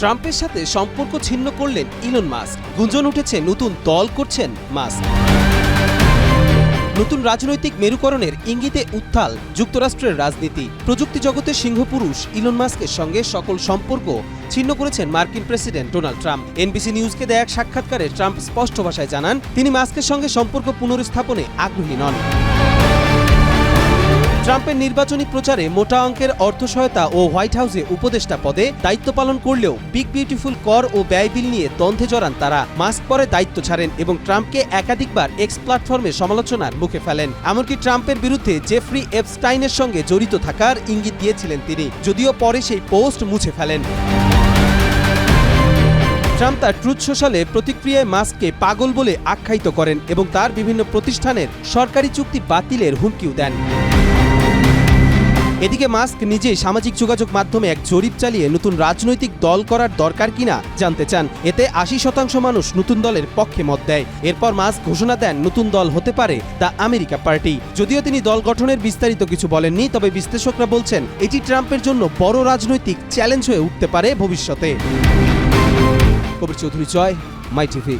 ট্রাম্পের সাথে সম্পর্ক ছিন্ন করলেন ইলন মাস্ক। গুঞ্জন উঠেছে নতুন দল করছেন মাস্ক। নতুন রাজনৈতিক মেরুকরণের ইঙ্গিতে উত্তাল যুক্তরাষ্ট্রের রাজনীতি। প্রযুক্তি জগতের সিংহপুরুষ ইলন মাস্কের সঙ্গে সকল সম্পর্ক ছিন্ন করেছেন মার্কিন প্রেসিডেন্ট ডোনাল্ড ট্রাম্প। এনবিসি নিউজকে দেয়া এক সাক্ষাৎকারে ট্রাম্প স্পষ্ট ভাষায় জানান, তিনি মাস্কের সঙ্গে সম্পর্ক পুনরস্থাপনে আগ্রহী নন। ট্রাম্পের নির্বাচনী প্রচারে মোটা অঙ্কের অর্থ সহায়তা ও হোয়াইট হাউসে উপদেষ্টা পদে দায়িত্ব পালন করলেও বিগ বিউটিফুল কর ও ব্যয় বিল নিয়ে দ্বন্দ্বে জড়ান তারা। মাস্ক পরে দায়িত্ব ছাড়েন এবং ট্রাম্পকে একাধিকবার এক্স প্ল্যাটফর্মে সমালোচনার মুখে ফেলেন। এমনকি ট্রাম্পের বিরুদ্ধে জেফ্রি এপস্টাইনের সঙ্গে জড়িত থাকার ইঙ্গিত দিয়েছিলেন তিনি, যদিও পরে সেই পোস্ট মুছে ফেলেন। ট্রাম্প তার ট্রুথ সোশ্যালে প্রতিক্রিয়ায় মাস্ককে পাগল বলে আখ্যায়িত করেন এবং তার বিভিন্ন প্রতিষ্ঠানের সরকারি চুক্তি বাতিলের হুমকিও দেন। এদিকে মাস্ক নিজেই সামাজিক যোগাযোগ মাধ্যমে এক জরিপ চালিয়ে নতুন রাজনৈতিক দল করার দরকার কিনা জানতে চান। এতে ৮০% মানুষ নতুন দলের পক্ষে মত দেয়। এরপর মাস্ক ঘোষণা দেন নতুন দল হতে পারে দ্য আমেরিকা পার্টি। যদিও তিনি দল গঠনের বিস্তারিত কিছু বলেননি, তবে বিশ্লেষকরা বলছেন এটি ট্রাম্পের জন্য বড় রাজনৈতিক চ্যালেঞ্জ হয়ে উঠতে পারে ভবিষ্যতে। কবির চৌধুরী, জয়, মাই টিভি।